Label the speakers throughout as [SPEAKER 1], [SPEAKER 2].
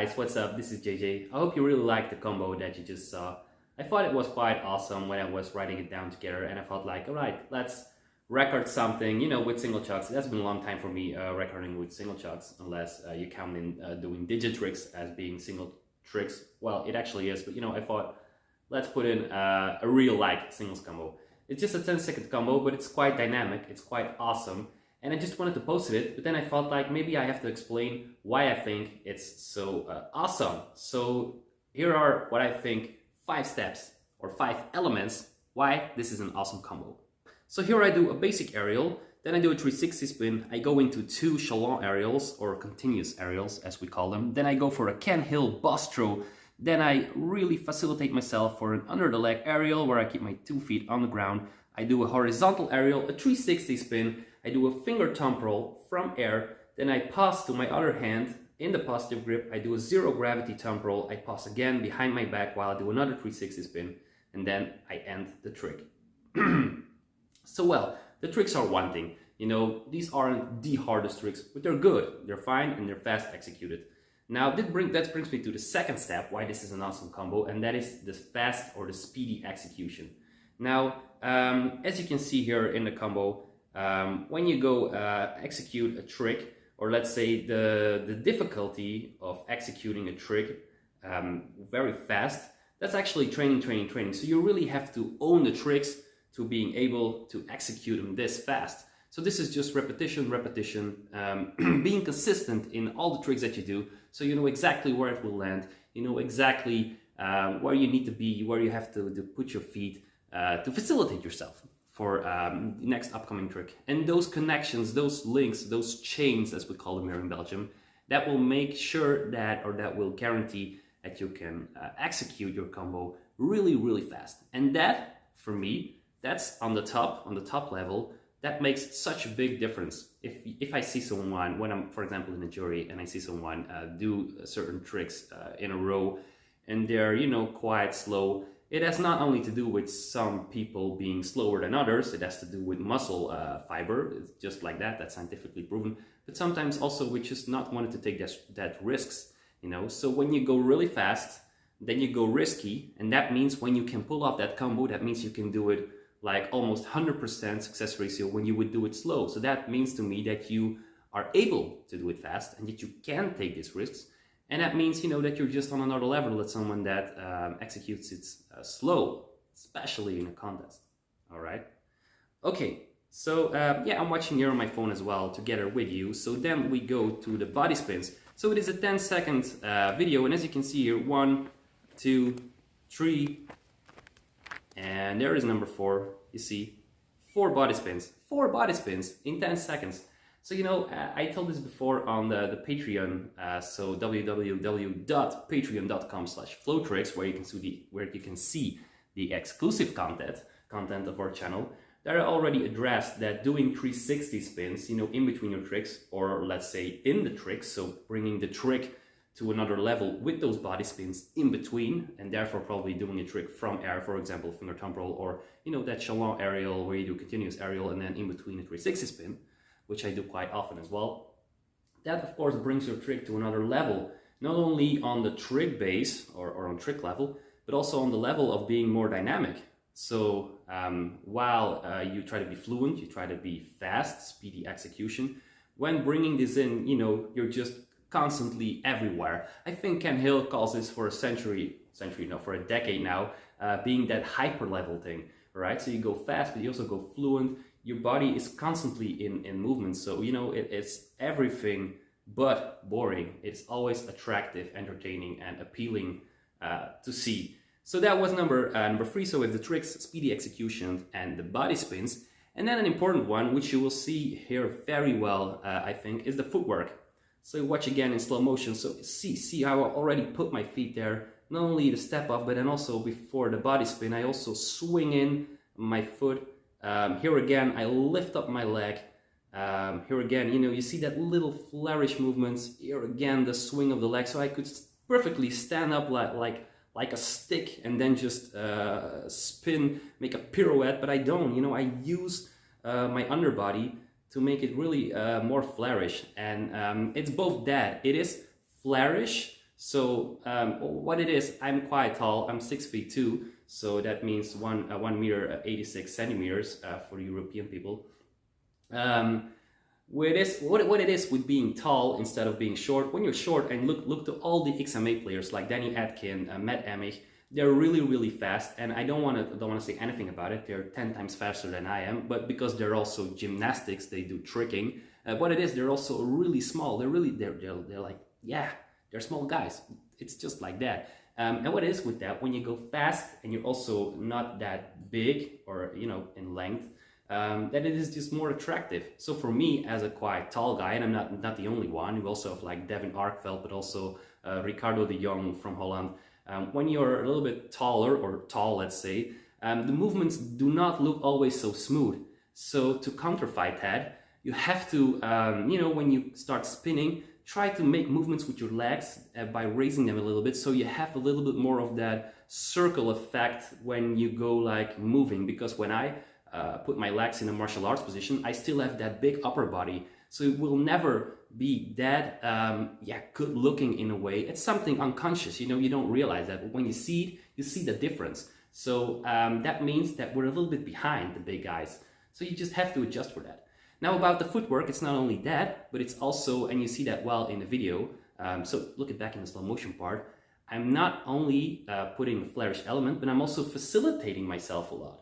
[SPEAKER 1] guys, what's up? This is JJ. I hope you really liked the combo that you just saw. I thought it was quite awesome when I was writing it down together, and I felt like, alright, let's record something, with single chucks. It has been a long time for me recording with single chucks, unless you count in doing digit tricks as being single tricks. Well, it actually is, but I thought, let's put in a real singles combo. It's just a 10-second combo, but it's quite dynamic, it's quite awesome. And I just wanted to post it, but then I felt like maybe I have to explain why I think it's so awesome. So here are what I think 5 steps or 5 elements why this is an awesome combo. So here I do a basic aerial, then I do a 360 spin, I go into 2 chaland aerials or continuous aerials as we call them, then I go for a Ken Hill boss throw, then I really facilitate myself for an under the leg aerial where I keep my 2 feet on the ground, I do a horizontal aerial, a 360 spin, I do a finger thumb roll from air, then I pass to my other hand in the positive grip, I do a 0 gravity thumb roll, I pass again behind my back while I do another 360 spin, and then I end the trick. So well, the tricks are one thing, these aren't the hardest tricks, but they're good, they're fine, and they're fast executed. Now that brings me to the second step, why this is an awesome combo, and that is the fast or the speedy execution. Now, as you can see here in the combo, when you go execute a trick, or let's say the difficulty of executing a trick very fast, that's actually training. So you really have to own the tricks to being able to execute them this fast. So this is just repetition, being consistent in all the tricks that you do, so you know exactly where it will land, you know exactly where you need to be, where you have to put your feet to facilitate yourself for the next upcoming trick. And those connections, those links, those chains, as we call them here in Belgium, that will make sure that will guarantee that you can execute your combo really fast. And that, for me, that's on the top level, that makes such a big difference. If I see someone, when I'm, for example, in a jury, and I see someone do certain tricks in a row, and they're, quite slow, it has not only to do with some people being slower than others, it has to do with muscle fiber, it's just like that, that's scientifically proven, but sometimes also with just not wanting to take that risks, So when you go really fast, then you go risky, and that means when you can pull off that combo, that means you can do it like almost 100% success ratio when you would do it slow. So that means to me that you are able to do it fast and that you can take these risks. And that means, that you're just on another level with someone that executes it slow, especially in a contest. All right. Okay. So yeah, I'm watching here on my phone as well together with you. So then we go to the body spins. So it is a 10-second video. And as you can see here, 1, 2, 3, and there is number 4. You see, 4 body spins in 10 seconds. So, I told this before on the Patreon, so www.patreon.com/flowtricks, where you can see the exclusive content of our channel. That I already addressed that doing 360 spins, in between your tricks, or let's say in the tricks, so bringing the trick to another level with those body spins in between, and therefore probably doing a trick from air, for example, finger thumb roll, or that chaland aerial where you do continuous aerial and then in between a 360 spin, which I do quite often as well. That of course brings your trick to another level, not only on the trick base or on trick level, but also on the level of being more dynamic. So while you try to be fluent, you try to be fast, speedy execution, when bringing this in, you're just constantly everywhere. I think Ken Hill calls this for for a decade now, being that hyper level thing, right? So you go fast, but you also go fluent. Your body is constantly in movement, so it's everything but boring. It's always attractive, entertaining, and appealing to see. So that was number 3. So with the tricks, speedy execution, and the body spins. And then an important one, which you will see here very well, I think, is the footwork. So you watch again in slow motion. So see how I already put my feet there. Not only the step up, but then also before the body spin, I also swing in my foot. Here again, I lift up my leg. Here again, you see that little flourish movements. Here again, the swing of the leg. So I could perfectly stand up like a stick and then just spin, make a pirouette, but I don't. I use my underbody to make it really more flourish. And it's both that. It is flourish, So what it is, I'm quite tall. I'm 6'2", so that means 1 meter 86 centimeters for European people. What it is with being tall instead of being short. When you're short, and look to all the XMA players like Danny Atkin, Matt Emich, they're really fast, and I don't want to say anything about it. They're 10 times faster than I am, but because they're also gymnastics, they do tricking. What it is, they're also really small. They're like, yeah, they're small guys. It's just like that. And what it is with that, when you go fast and you're also not that big or in length, that it is just more attractive. So for me, as a quite tall guy, and I'm not the only one, we also have like Devin Arkveld, but also Ricardo de Jong from Holland. When you're a little bit taller, or tall, let's say, the movements do not look always so smooth. So to counterfight that, you have to, when you start spinning, try to make movements with your legs by raising them a little bit, so you have a little bit more of that circle effect when you go like moving. Because when I put my legs in a martial arts position, I still have that big upper body, so it will never be that good looking in a way. It's something unconscious, you don't realize that, but when you see it, you see the difference. So that means that we're a little bit behind the big guys, so you just have to adjust for that. Now about the footwork, it's not only that, but it's also, and you see that well in the video, so look it back in the slow motion part, I'm not only putting the flourish element, but I'm also facilitating myself a lot.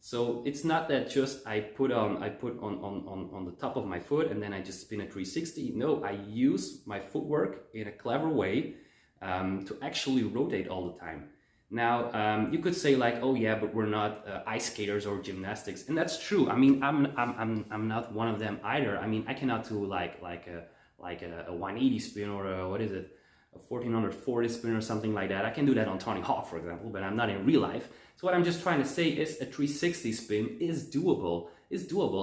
[SPEAKER 1] So it's not that just I put on the top of my foot and then I just spin a 360. No, I use my footwork in a clever way to actually rotate all the time. Now you could say like, oh yeah, but we're not ice skaters or gymnastics, and that's true. I mean, I'm not one of them either. I mean, I cannot do like a 180 spin or a 1440 spin or something like that. I can do that on Tony Hawk, for example, but I'm not in real life. So what I'm just trying to say is a 360 spin is doable.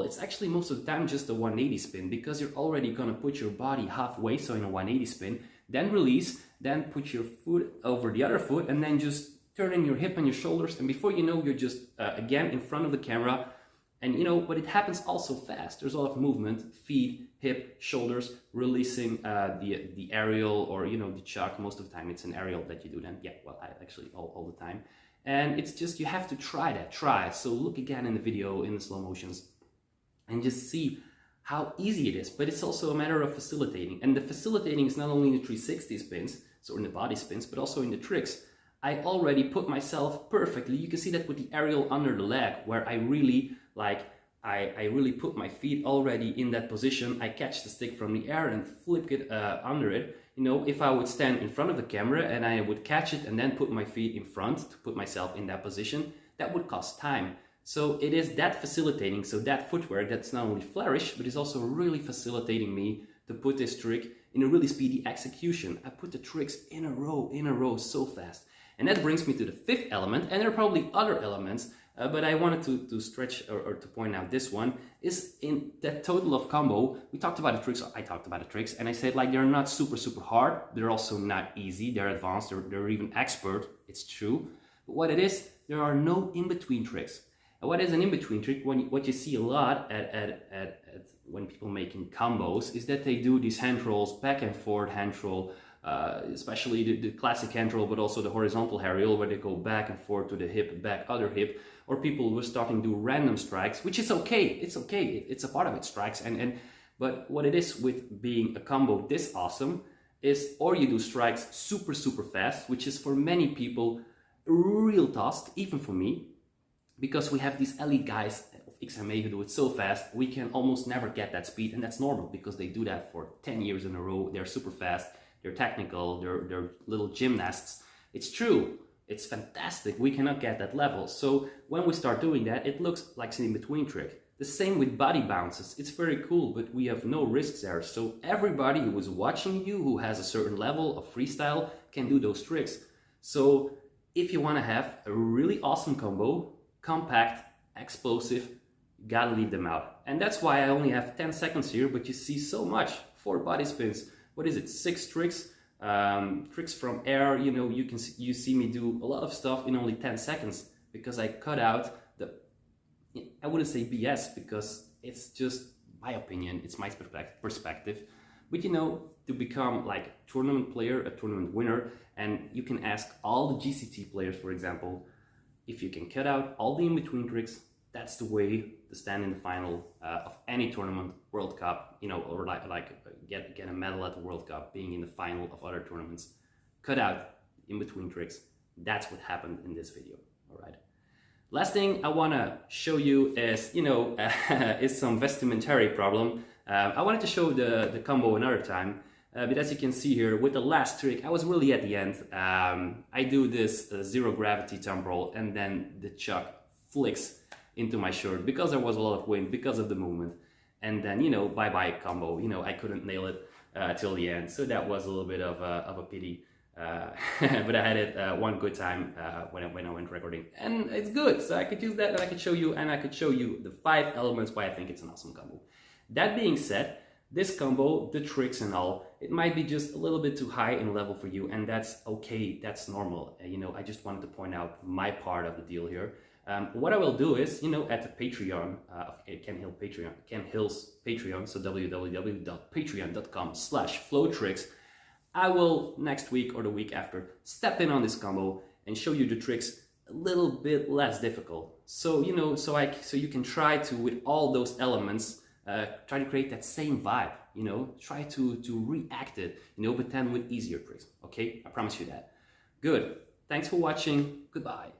[SPEAKER 1] It's actually most of the time just a 180 spin, because you're already gonna put your body halfway, so in a 180 spin, then release, then put your foot over the other foot, and then just turn in your hip and your shoulders, and before you know, you're just again in front of the camera. And but it happens also fast. There's a lot of movement, feet, hip, shoulders, releasing the aerial, or the chuck. Most of the time it's an aerial that you do then. Yeah, well, I actually all the time. And it's just, you have to try. So look again in the video, in the slow motions, and just see how easy it is. But it's also a matter of facilitating. And the facilitating is not only in the 360 spins, so in the body spins, but also in the tricks. I already put myself perfectly. You can see that with the aerial under the leg, where I really I really put my feet already in that position. I catch the stick from the air and flip it under it. If I would stand in front of the camera and I would catch it and then put my feet in front to put myself in that position, that would cost time. So it is that facilitating, so that footwork, that's not only flourish, but is also really facilitating me to put this trick in a really speedy execution. I put the tricks in a row so fast. And that brings me to the fifth element, and there are probably other elements, but I wanted to stretch or to point out this one, is in that total of combo. We talked about the tricks, I talked about the tricks, and I said like they're not super hard, they're also not easy, they're advanced, they're even expert, it's true. But what it is, there are no in-between tricks. And what is an in-between trick? What you see a lot when people making combos is that they do these hand rolls, back and forth hand roll, especially the classic hand roll, but also the horizontal aerial, where they go back and forth to the hip, back, other hip, or people who are starting to do random strikes, which is okay. It's okay. It's a part of it, strikes. But what it is with being a combo this awesome is, or you do strikes super fast, which is for many people a real task, even for me, because we have these elite guys of XMA who do it so fast, we can almost never get that speed, and that's normal because they do that for 10 years in a row. They're super fast. They're technical, they're little gymnasts. It's true, it's fantastic, we cannot get that level. So when we start doing that, it looks like an in-between trick. The same with body bounces, it's very cool, but we have no risks there. So everybody who is watching you, who has a certain level of freestyle, can do those tricks. So if you want to have a really awesome combo, compact, explosive, you gotta leave them out. And that's why I only have 10 seconds here, but you see so much. 4 body spins. What is it? 6 tricks, tricks from air. You see me do a lot of stuff in only 10 seconds because I cut out the, I wouldn't say BS, because it's just my opinion, it's my perspective, But you know, to become like a tournament player, a tournament winner, and you can ask all the GCT players, for example, if you can cut out all the in-between tricks, that's the way to stand in the final of any tournament, World Cup, you know, or like get a medal at the World Cup, being in the final of other tournaments. Cut out in-between tricks. That's what happened in this video, all right? Last thing I want to show you is, you know, is some vestimentary problem. I wanted to show the combo another time, but as you can see here, with the last trick, I was really at the end. I do this zero gravity thumb roll, and then the chuck flicks into my shirt because there was a lot of wind, because of the movement. And then, you know, bye-bye combo. You know, I couldn't nail it till the end, so that was a little bit of a pity. But I had it one good time when I went recording, and it's good. So I could use that, and I could show you, the 5 elements why I think it's an awesome combo. That being said, this combo, the tricks and all, it might be just a little bit too high in level for you, and that's okay. That's normal. You know, I just wanted to point out my part of the deal here. What I will do is, you know, at the Patreon of Ken Hill's Patreon, so www.patreon.com/flowtricks, I will next week or the week after step in on this combo and show you the tricks a little bit less difficult. So, you know, so you can try to, with all those elements, try to create that same vibe, you know, try to react it, you know, but then with easier tricks, okay? I promise you that. Good. Thanks for watching. Goodbye.